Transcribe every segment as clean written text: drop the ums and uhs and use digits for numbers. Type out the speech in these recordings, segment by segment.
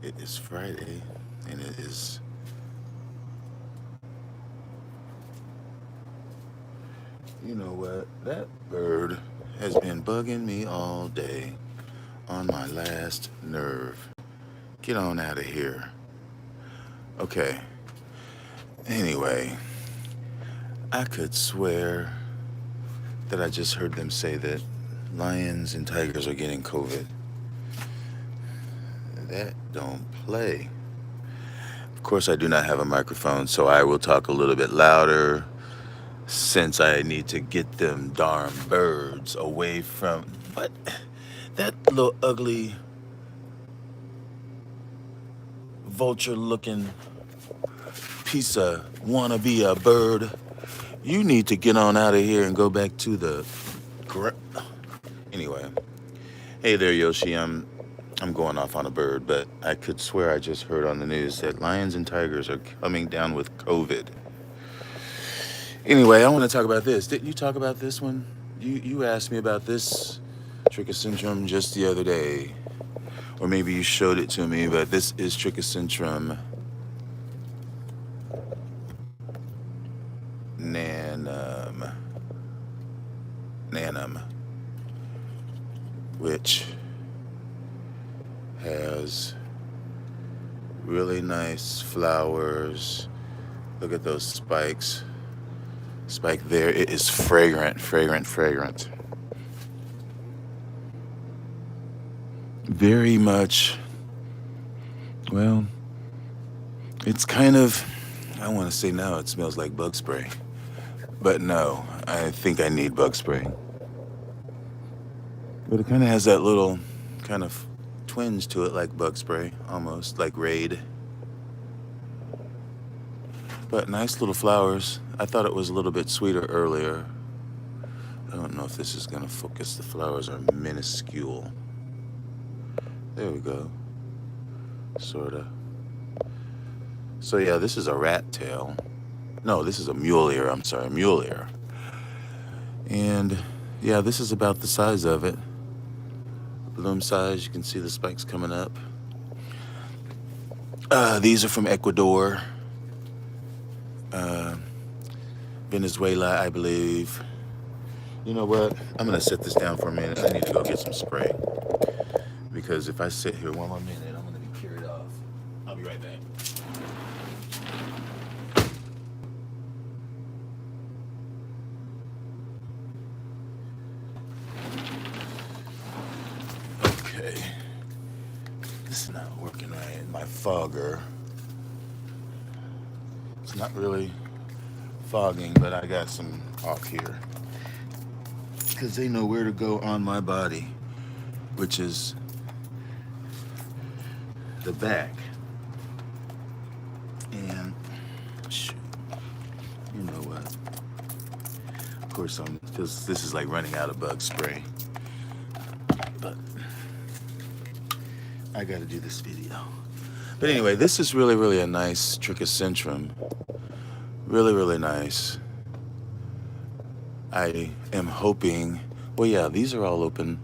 It is Friday, and it is you know what? That bird has been bugging me all day on my last nerve. Get on out of here. Okay. Anyway, I could swear that I just heard them say that lions and tigers are getting COVID. That don't play. Of course, I do not have a microphone, so I will talk a little bit louder since I need to get them darn birds away from. What? That little ugly vulture looking piece of wanna be a bird. You need to get on out of here and go back to the. Anyway, hey there, Yoshi. I'm going off on a bird, but I could swear I just heard on the news that lions and tigers are coming down with COVID. Anyway, I want to talk about this. Didn't you talk about this one? You asked me about this trichocentrum just the other day. Or maybe you showed it to me, but this is trichocentrum nanum, which has really nice flowers. Look at those spikes. Spike there. It is fragrant, fragrant, fragrant. Very much, well, it's kind of, I want to say now it smells like bug spray. But no, I think I need bug spray. But it kind of has that little kind of twinge to it like bug spray, almost like Raid. But nice little flowers. I thought it was a little bit sweeter earlier. I don't know if this is going to focus. The flowers are minuscule. There we go. Sorta. So yeah, this is a rat tail. No, this is a mule ear. I'm sorry, mule ear. And yeah, this is about the size of it. Bloom size, you can see the spikes coming up. These are from Ecuador. Venezuela, I believe. You know what? I'm gonna set this down for a minute. I need to go get some spray. Because if I sit here one more minute, I'm gonna be carried off. I'll be right back. Okay. This is not working right. My fogger. It's not really fogging, but I got some off here. Because they know where to go on my body, which is the back. And shoot, you know what? Of course, this is like running out of bug spray. But I got to do this video. But anyway, this is really, really a nice trichocentrum. Really, really nice. I am hoping. Well, yeah, these are all open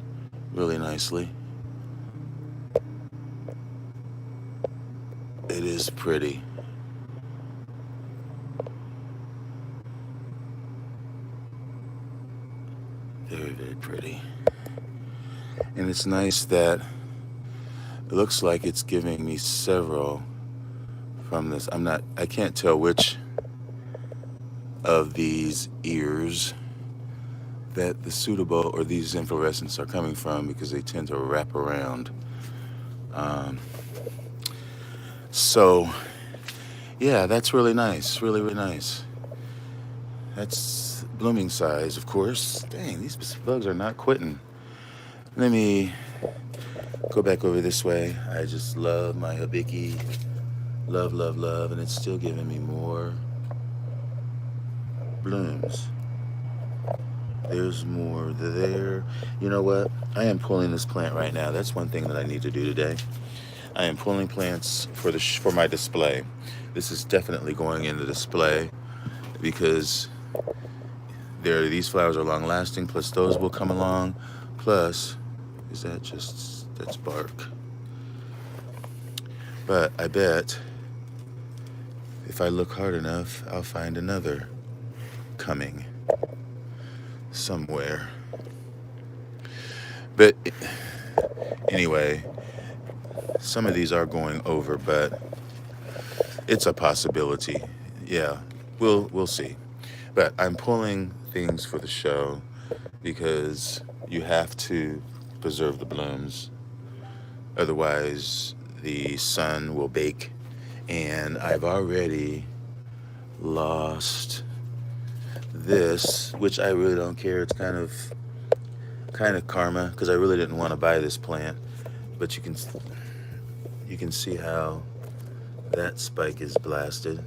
really nicely. It is pretty. Very, very pretty. And it's nice that it looks like it's giving me several from this. I can't tell which of these ears that the suitable or these inflorescents are coming from because they tend to wrap around. So, yeah, that's really nice. Really, really nice. That's blooming size, of course. Dang, these bugs are not quitting. Let me go back over this way. I just love my hibiki. Love, love, love. And it's still giving me more blooms. There's more there. You know what? I am pulling this plant right now. That's one thing that I need to do today. I am pulling plants for my display. This is definitely going in the display because these flowers are long lasting, plus those will come along. Plus, that's bark. But I bet if I look hard enough, I'll find another coming somewhere. But anyway, some of these are going over, but it's a possibility. Yeah, we'll see. But I'm pulling things for the show because you have to preserve the blooms. Otherwise, the sun will bake. And I've already lost this, which I really don't care. It's kind of karma because I really didn't want to buy this plant. But you can see how that spike is blasted.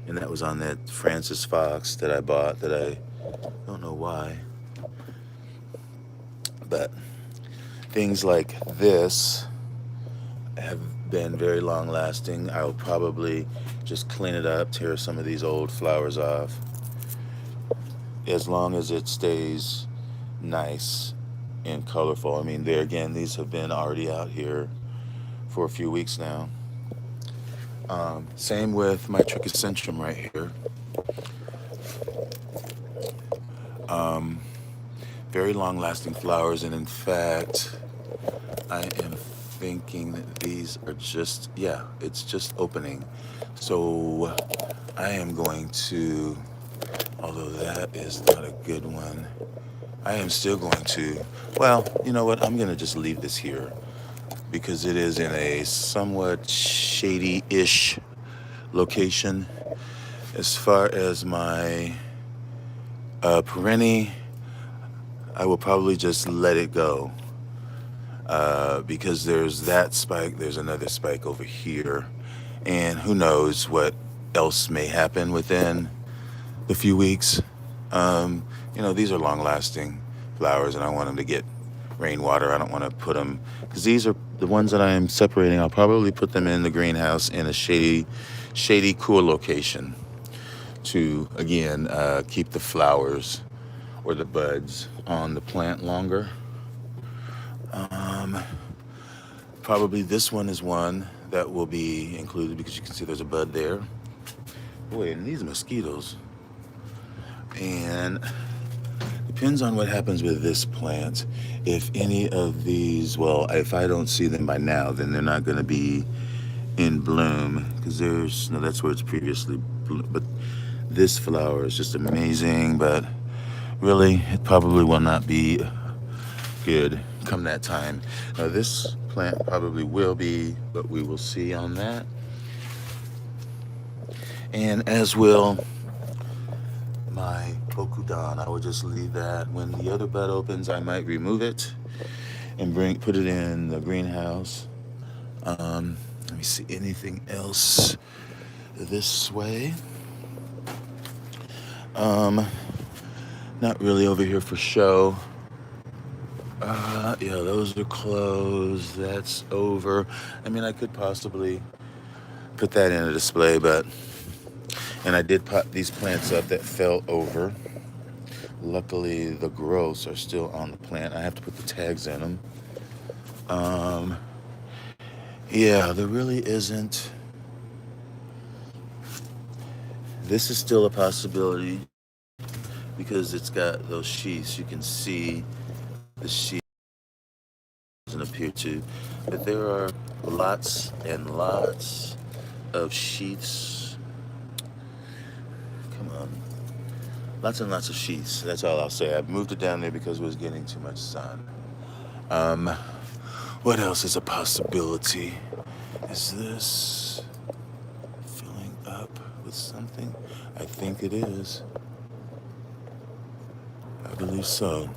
And that was on that Francis Fox that I bought that I don't know why. But things like this have been very long lasting. I'll probably just clean it up, tear some of these old flowers off, as long as it stays nice and colorful. I mean, there again, these have been already out here for a few weeks now. Same with my Trichocentrum right here. Very long lasting flowers, and in fact, I am thinking that these are just, yeah, it's just opening. So I am going to, although that is not a good one, I am still going to, well, you know what, I'm going to just leave this here because it is in a somewhat shady-ish location. As far as my perennial, I will probably just let it go because there's that spike, there's another spike over here, and who knows what else may happen within a few weeks. These are long-lasting flowers, and I want them to get rainwater. I don't want to put them, because these are the ones that I am separating. I'll probably put them in the greenhouse in a shady, cool location to, again, keep the flowers or the buds on the plant longer. Probably this one is one that will be included because you can see there's a bud there. Boy, and these mosquitoes. And depends on what happens with this plant. If any of these, well, if I don't see them by now, then they're not going to be in bloom because that's where it's previously bloomed. But this flower is just amazing, but really, it probably will not be good come that time. Now, this plant probably will be, but we will see on that. And as will my Bokudan. I will just leave that. When the other bud opens, I might remove it and put it in the greenhouse. Let me see anything else this way. Not really over here for show. Yeah, those are closed. That's over. I mean, I could possibly put that in a display, and I did pot these plants up that fell over. Luckily, the growths are still on the plant. I have to put the tags in them. Yeah, there really isn't. This is still a possibility because it's got those sheaths. You can see the sheaths doesn't appear to, but there are lots and lots of sheaths. Come on. Lots and lots of sheaths. That's all I'll say. I moved it down there because it was getting too much sun. What else is a possibility? Is this filling up with something? I think it is. I believe so.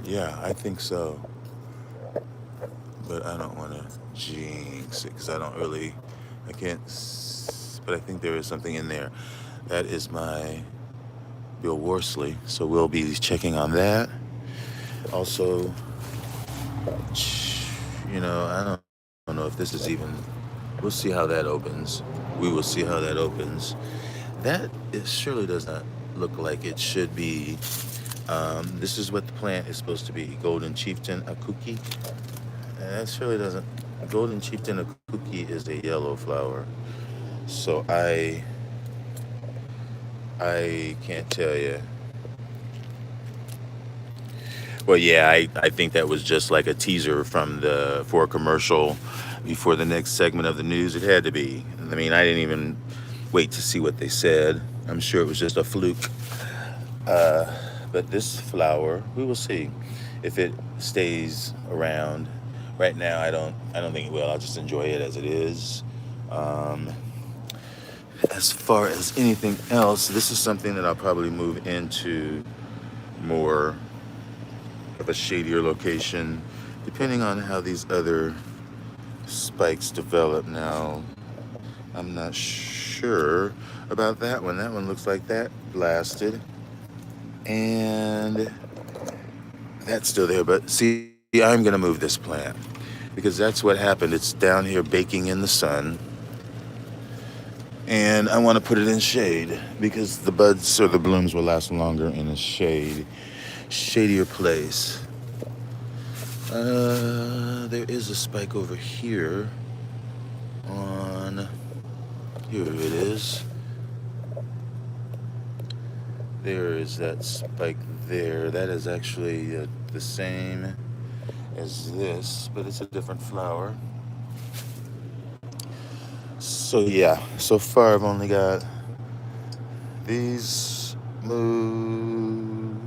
Yeah, I think so. But I don't want to jinx it because I can't, but I think there is something in there. That is my Bill Worsley, so we'll be checking on that. Also, I don't know if this is even, we'll see how that opens. We will see how that opens. Surely does not look like it should be. This is what the plant is supposed to be, Golden Chieftain Akuki. That surely doesn't Golden Chieftain Akuki is a yellow flower. So I can't tell you. Well, yeah, I think that was just like a teaser for a commercial before the next segment of the news. It had to be. I mean, I didn't even wait to see what they said. I'm sure it was just a fluke. But this flower, we will see if it stays around. Right now, I don't think it will. I'll just enjoy it as it is. Um, as far as anything else, this is something that I'll probably move into more of a shadier location, depending on how these other spikes develop. Now, I'm not sure about that one. That one looks like that blasted. And that's still there, but see, I'm gonna move this plant because that's what happened. It's down here baking in the sun, and I want to put it in shade because the buds or the blooms will last longer in a shadier place. There is a spike over here on, here it is. There is that spike there. That is actually the same as this, but it's a different flower. So yeah, so far I've only got these move.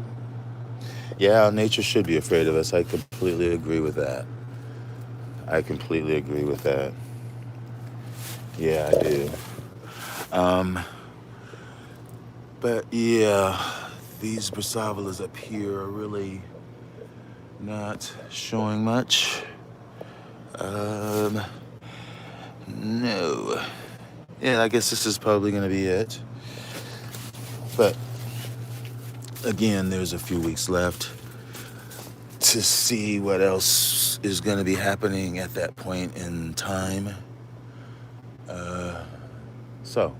Yeah, nature should be afraid of us. I completely agree with that. I completely agree with that. Yeah, I do. Um, but yeah, these Brassavolas up here are really not showing much. Um, no. Yeah, I guess this is probably going to be it. But again, there's a few weeks left to see what else is going to be happening at that point in time. So,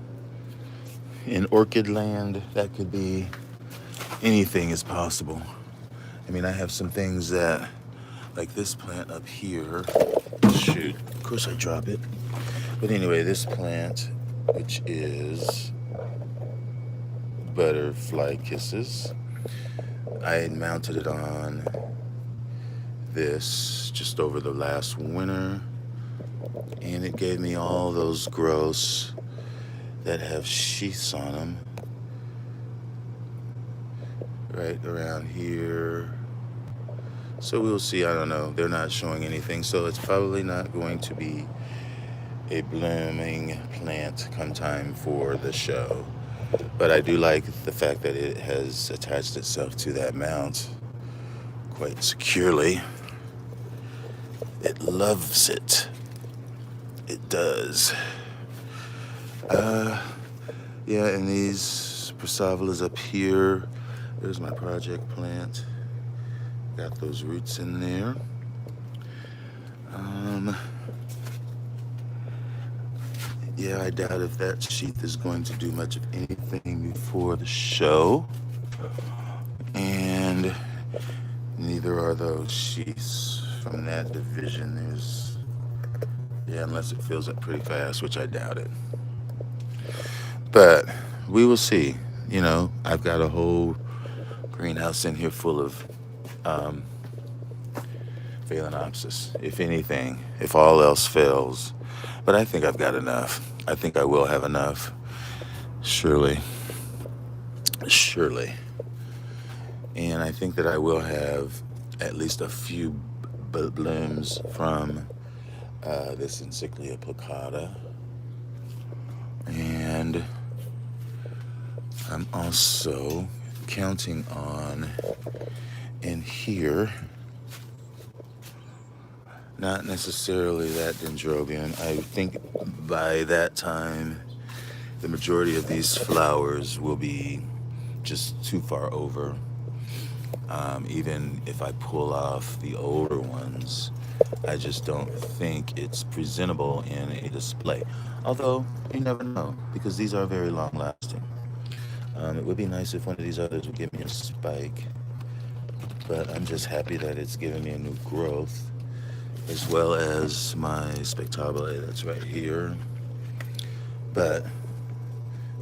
in orchid land, that could be anything is possible. I mean, I have some things that, like this plant up here. Shoot, of course I drop it. But anyway, this plant, which is Butterfly Kisses, I had mounted it on this just over the last winter, and it gave me all those growths that have sheaths on them right around here. So we'll see. I don't know. They're not showing anything, so it's probably not going to be a blooming plant come time for the show. But I do like the fact that it has attached itself to that mount quite securely. It loves it. It does. Yeah, and these Brassavolas up here, there's my project plant. Got those roots in there. Yeah, I doubt if that sheath is going to do much of anything before the show. And neither are those sheaths from that division. Yeah, unless it fills up pretty fast, which I doubt it. But we will see. You know, I've got a whole greenhouse in here full of Phalaenopsis, if anything, if all else fails. But I think I've got enough. I think I will have enough. Surely. Surely. And I think that I will have at least a few blooms from this Encyclia plicata. And I'm also counting on in here, not necessarily that dendrobium. I think by that time, the majority of these flowers will be just too far over. Even if I pull off the older ones, I just don't think it's presentable in a display. Although, you never know, because these are very long lasting. It would be nice if one of these others would give me a spike, but I'm just happy that it's giving me a new growth as well as my spectabile that's right here. But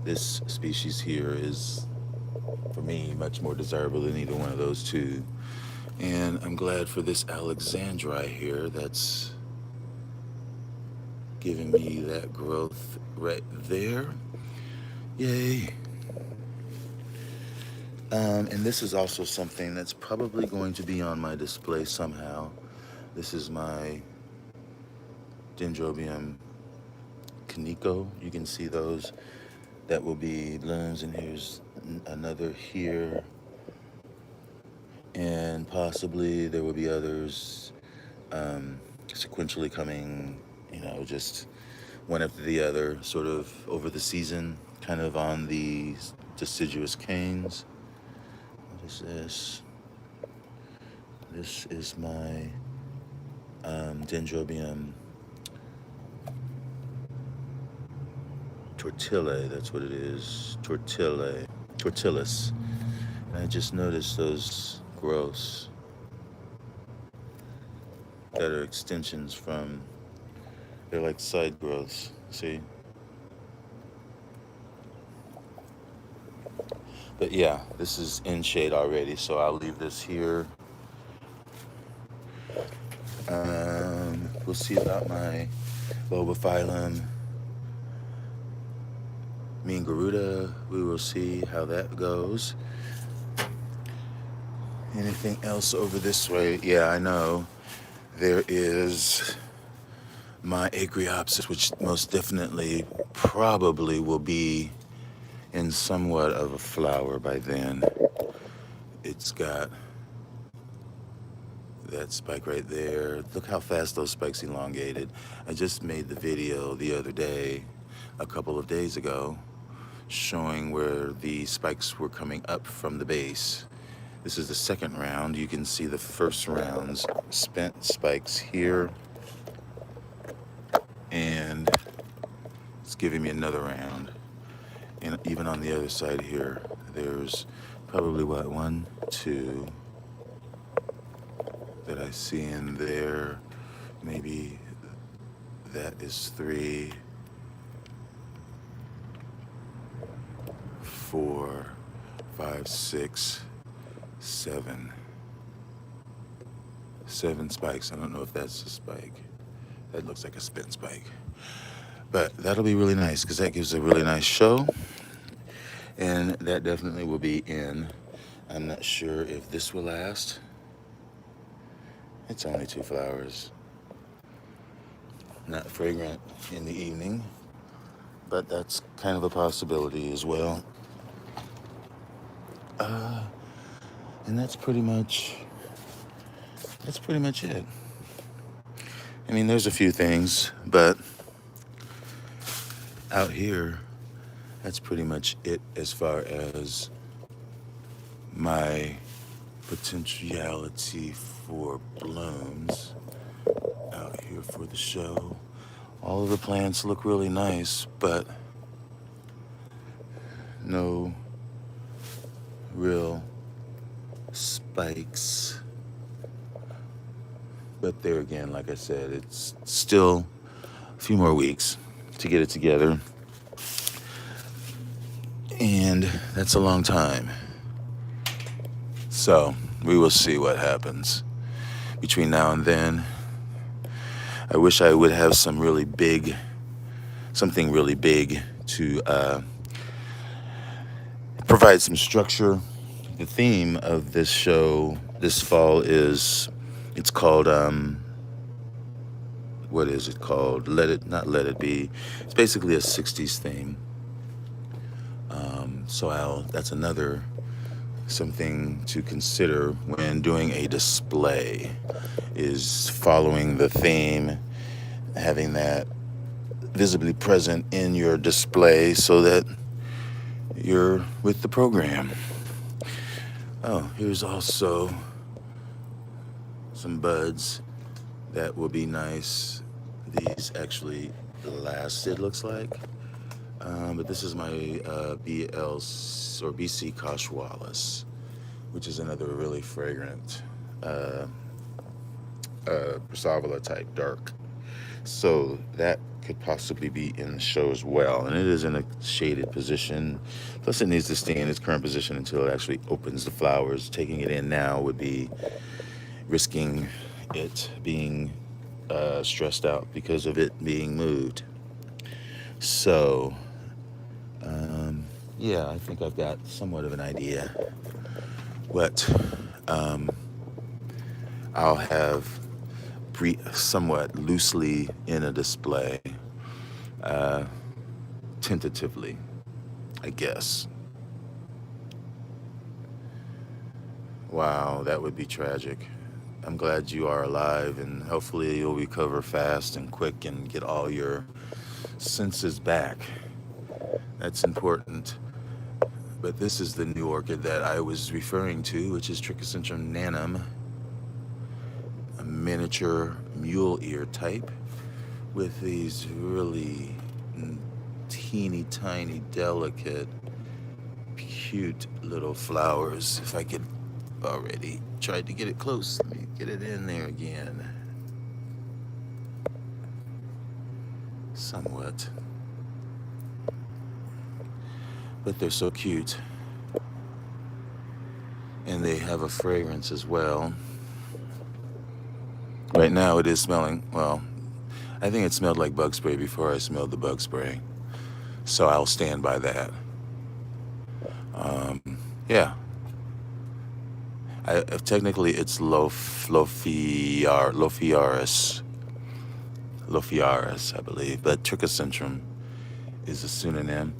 this species here is, for me, much more desirable than either one of those two. And I'm glad for this Alexandri here that's giving me that growth right there. Yay. And this is also something that's probably going to be on my display somehow. This is my Dendrobium canico. You can see those. That will be blooms, and here's another here. And possibly there will be others sequentially coming, just one after the other, sort of over the season, kind of on the deciduous canes. What is this? This is my Dendrobium tortillae, that's what it is, tortilis. And I just noticed those growths that are extensions from, they're like side growths, see? But yeah, this is in shade already, so I'll leave this here. We'll see about my Lobophyllum Mean Garuda. We will see how that goes. Anything else over this way? Yeah, I know. There is my Acreopsis, which most definitely probably will be in somewhat of a flower by then. It's got that spike right there. Look how fast those spikes elongated. I just made the video the other day, a couple of days ago, showing where the spikes were coming up from the base. This is the second round. You can see the first round's spent spikes here, and it's giving me another round. And even on the other side here, there's probably what, 1, 2 that I see in there. Maybe that is 3, 4, 5, 6, 7. 7 spikes. I don't know if that's a spike. That looks like a spent spike. But that'll be really nice because that gives a really nice show. And that definitely will be in. I'm not sure if this will last. It's only 2 flowers. Not fragrant in the evening, but that's kind of a possibility as well. And that's pretty much it. I mean, there's a few things, but out here, that's pretty much it as far as my potentiality for blooms out here for the show. All of the plants look really nice, but no real spikes. But there again, like I said, it's still a few more weeks to get it together. And that's a long time. So we will see what happens between now and then. I wish I would have something really big to provide some structure. The theme of this show this fall is, it's called, what is it called? Let It Be. It's basically a 60s theme. So that's another something to consider when doing a display, is following the theme, having that visibly present in your display so that you're with the program. Oh, here's also some buds that will be nice. These actually last, it looks like. But this is my BC Koshwalis, which is another really fragrant Brassavola type dark. So that could possibly be in the show as well. And it is in a shaded position. Plus, it needs to stay in its current position until it actually opens the flowers. Taking it in now would be risking it being stressed out because of it being moved. So, yeah, I think I've got somewhat of an idea what I'll have somewhat loosely in a display, tentatively, I guess. Wow, that would be tragic. I'm glad you are alive, and hopefully you'll recover fast and quick and get all your senses back. That's important. But this is the new orchid that I was referring to, which is Trichocentrum nanum, a miniature mule ear type with these really teeny tiny, delicate, cute little flowers. If I could already tried to get it close, let me get it in there again. Somewhat. But they're so cute. And they have a fragrance as well. Right now it is smelling, well, I think it smelled like bug spray before I smelled the bug spray. So I'll stand by that. Yeah. Technically it's Lophiaris, I believe. But Trichocentrum is a pseudonym.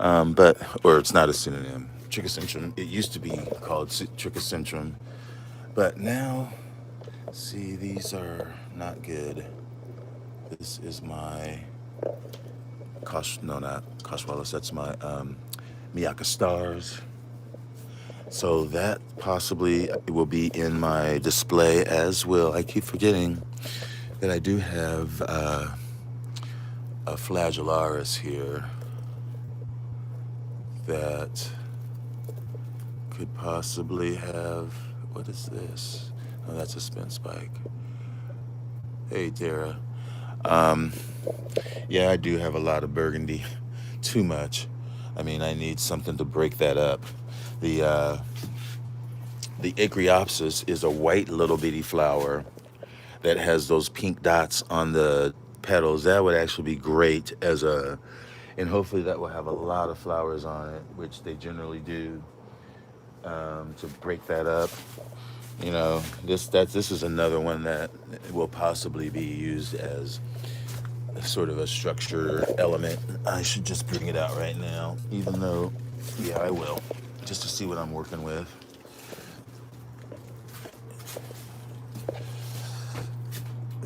Or it's not a pseudonym. Trichocentrum, it used to be called Trichocentrum. But now, see, these are not good. This is my not Koshwalis, that's my Miyaka Stars. So that possibly will be in my display as well. I keep forgetting that I do have a Flagellaris here that could possibly have, what is this? Oh, that's a spin spike. Hey, Tara. Yeah, I do have a lot of burgundy. Too much. I mean, I need something to break that up. The Acreopsis is a white little bitty flower that has those pink dots on the petals. That would actually be great and hopefully that will have a lot of flowers on it, which they generally do, to break that up. You know, this is another one that will possibly be used as sort of a structure element. I should just bring it out right now, even though, yeah, I will, just to see what I'm working with.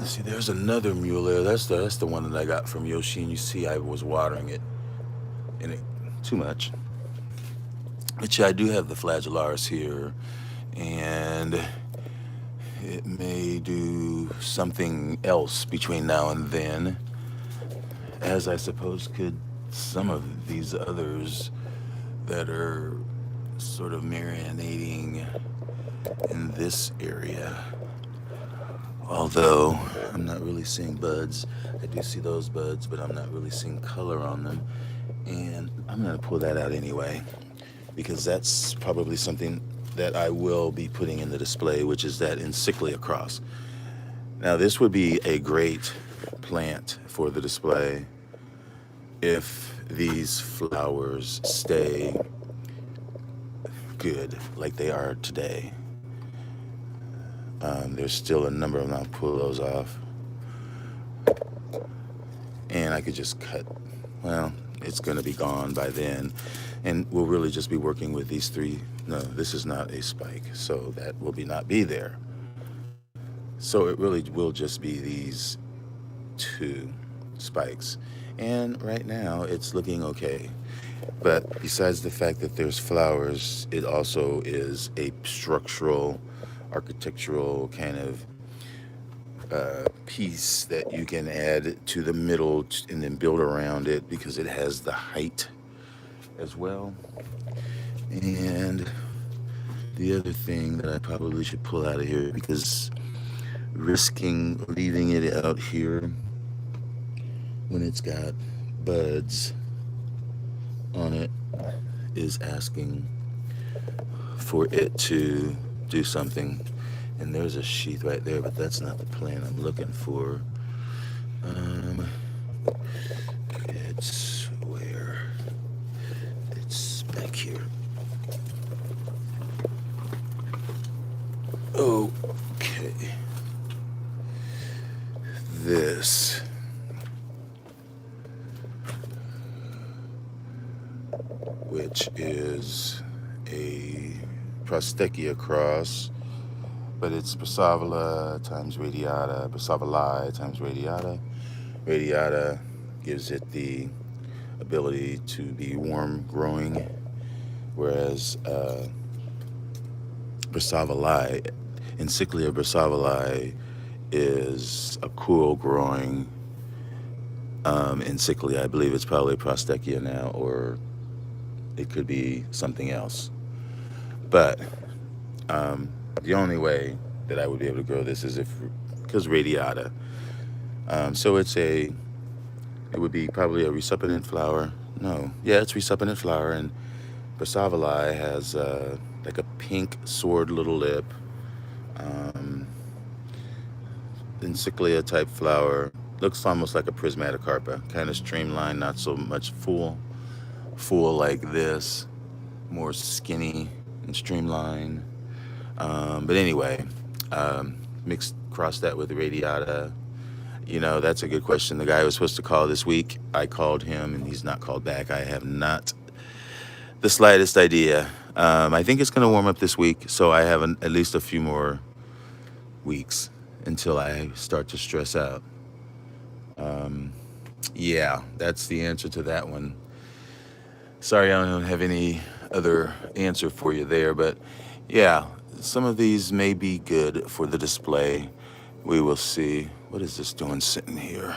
See, there's another mule there. That's the one that I got from Yoshi, and you see I was watering it, and it too much. But yeah, I do have the Flagellaris here, and it may do something else between now and then, as I suppose could some of these others that are sort of marinating in this area. Although I'm not really seeing buds. I do see those buds, but I'm not really seeing color on them. And I'm going to pull that out anyway, because that's probably something that I will be putting in the display, which is that Encyclia cross. Now, this would be a great plant for the display if these flowers stay good like they are today. There's still a number of them. I'll pull those off. And I could just cut, well, it's going to be gone by then. And we'll really just be working with these three. No, this is not a spike, so that will not be there. So it really will just be these two spikes. And right now it's looking okay. But besides the fact that there's flowers, it also is a structural, architectural kind of piece that you can add to the middle and then build around it, because it has the height as well. And the other thing that I probably should pull out of here, because risking leaving it out here when it's got buds on it is asking for it to do something. And there's a sheath right there, but that's not the plant I'm looking for. Um, it's where? It's back here. Okay. This. Which is a Prostechia cross, but it's Brassavola times radiata, Brassavoli times radiata. Radiata gives it the ability to be warm growing, whereas Brassavoli, Encyclia Brassavoli, is a cool growing Encyclia. I believe it's probably Prostechia now, or it could be something else. But the only way that I would be able to grow this is because radiata. So it would be probably a resupinant flower. No, yeah, it's resupinant flower, and Brassavoli has like a pink sword little lip, Encyclia type flower. Looks almost like a prismatocarpa, kind of streamlined, not so much full like this, more skinny and streamlined. But anyway, cross that with radiata. You know, that's a good question. The guy who was supposed to call this week, I called him and he's not called back. I have not the slightest idea. I think it's going to warm up this week, so I have at least a few more weeks until I start to stress out. Yeah, that's the answer to that one. Sorry, I don't have any other answer for you there, but yeah, some of these may be good for the display. We will see. What is this doing sitting here?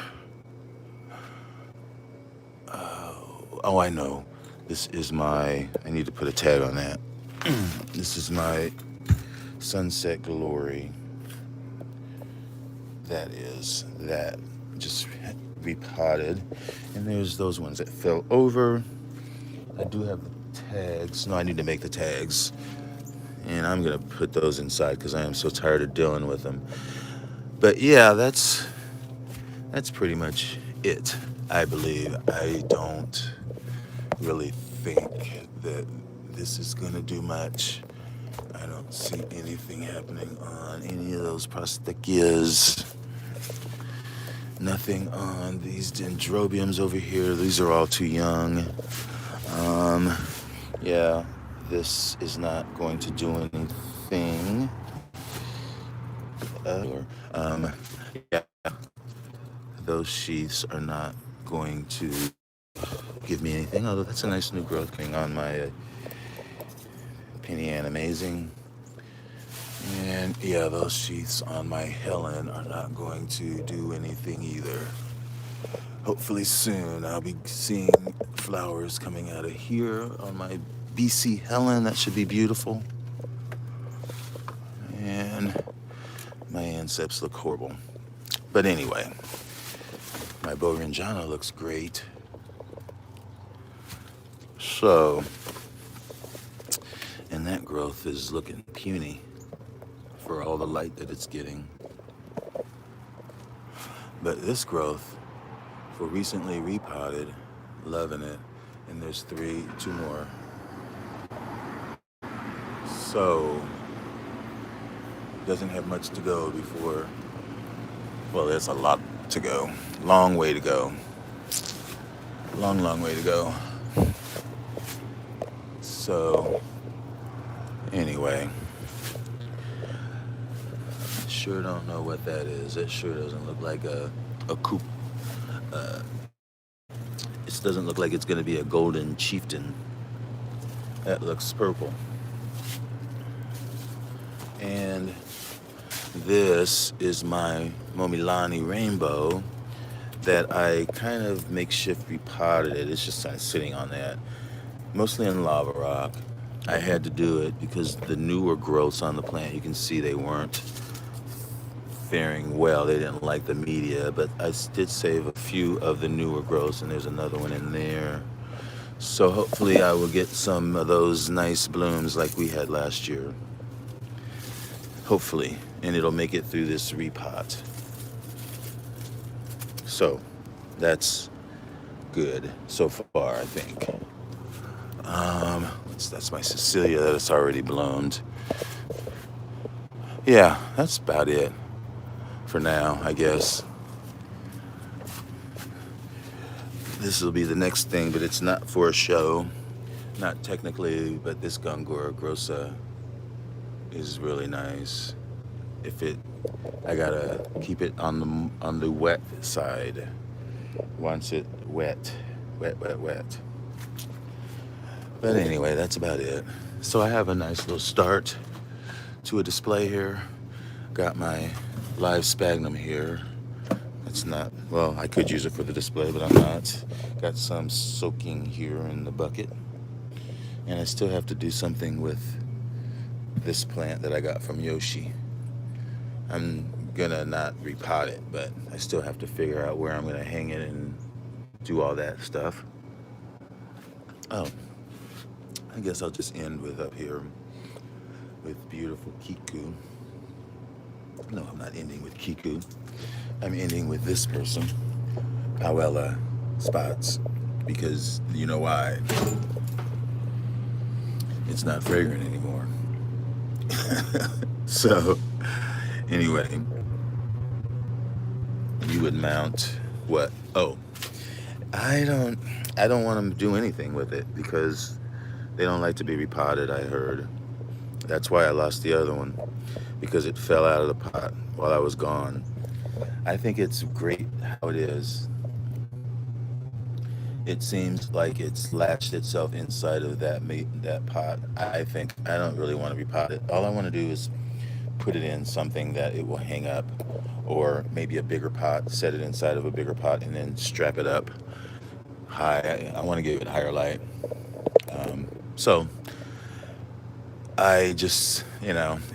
Oh, I know. This is I need to put a tag on that. This is my Sunset Glory. That just repotted. And there's those ones that fell over. I do have the tags. No, I need to make the tags. And I'm going to put those inside because I am so tired of dealing with them. But yeah, that's pretty much it, I believe. I don't really think that this is going to do much. I don't see anything happening on any of those Prostechias. Nothing on these dendrobiums over here. These are all too young. Yeah, this is not going to do anything. Yeah, those sheaths are not going to give me anything, although that's a nice new growth coming on my Penny Ann Amazing. And yeah, those sheaths on my Helen are not going to do anything either. Hopefully soon I'll be seeing flowers coming out of here on my BC Helen. That should be beautiful. And my Anceps look horrible. But anyway, my Borinjana looks great. So, and that growth is looking puny for all the light that it's getting. But this growth, for recently repotted, loving it. And there's two more. So, doesn't have much to go before, well, there's a lot to go. Long way to go. Long way to go. So, anyway, sure don't know what that is. It sure doesn't look like a coop. It doesn't look like it's going to be a golden chieftain. That looks purple. And this is my Momilani rainbow that I kind of makeshift repotted it. It's just kind of sitting on that, mostly in lava rock. I had to do it because the newer growths on the plant, you can see they weren't faring well. They didn't like the media, but I did save a few of the newer growths, and there's another one in there. So hopefully I will get some of those nice blooms like we had last year. Hopefully, and it'll make it through this repot. So that's good so far, I think. That's my Cecilia that's already bloomed. Yeah, that's about it for now, I guess. This will be the next thing, but it's not for a show. Not technically, but this Gongora grossa is really nice. I gotta keep it on the wet side. Once it wet. But anyway, that's about it. So I have a nice little start to a display here. Got my live sphagnum here. It's not, well, I could use it for the display, but I'm not. Got some soaking here in the bucket. And I still have to do something with this plant that I got from Yoshi. I'm gonna not repot it, but I still have to figure out where I'm gonna hang it and do all that stuff. Oh, I guess I'll just end with up here with beautiful Kiku. No, I'm not ending with Kiku. I'm ending with this person, Pauella Spots, because you know why? It's not fragrant anymore. So, anyway, you would mount what? Oh, I don't want to do anything with it because they don't like to be repotted, I heard. That's why I lost the other one, because it fell out of the pot while I was gone. I think it's great how it is. It seems like it's latched itself inside of that pot. I think I don't really want to repot it. All I want to do is put it in something that it will hang up, or maybe a bigger pot, set it inside of a bigger pot, and then strap it up high. I want to give it higher light. So I just,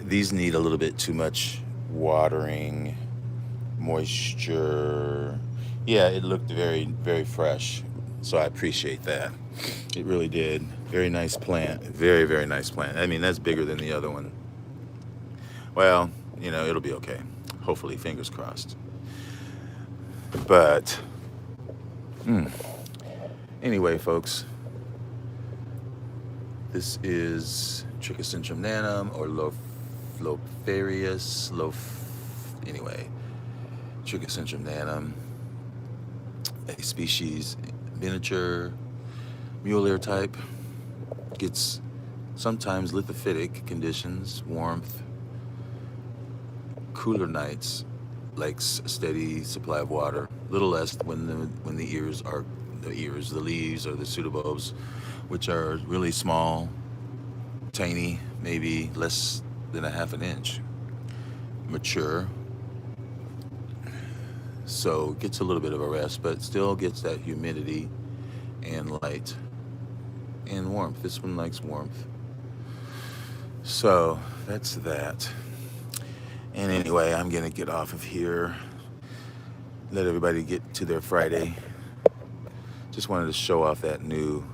these need a little bit too much watering, moisture. Yeah, it looked very, very fresh. So I appreciate that. It really did. Very nice plant. Very, very nice plant. I mean, that's bigger than the other one. Well, it'll be okay. Hopefully, fingers crossed. But, anyway, folks, this is Trichocentrumm nanum, or Loparius, anyway, Trichocentrumm nanum, a species, miniature, mule type. Gets sometimes lithophytic conditions, warmth, cooler nights, likes a steady supply of water. Little less when the leaves are the pseudobulbs, which are really small, tiny, maybe less than a half an inch, mature. So gets a little bit of a rest, but still gets that humidity and light and warmth. This one likes warmth. So that's that. And anyway, I'm gonna get off of here. Let everybody get to their Friday. Just wanted to show off that new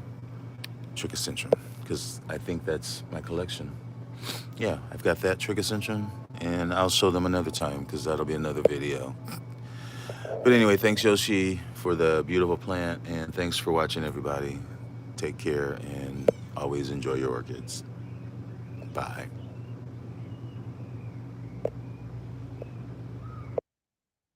Trichocentrumm because I think that's my collection. Yeah, I've got that Trichocentrumm, and I'll show them another time because that'll be another video. But anyway, thanks Yoshi for the beautiful plant, and thanks for watching, everybody. Take care and always enjoy your orchids. Bye.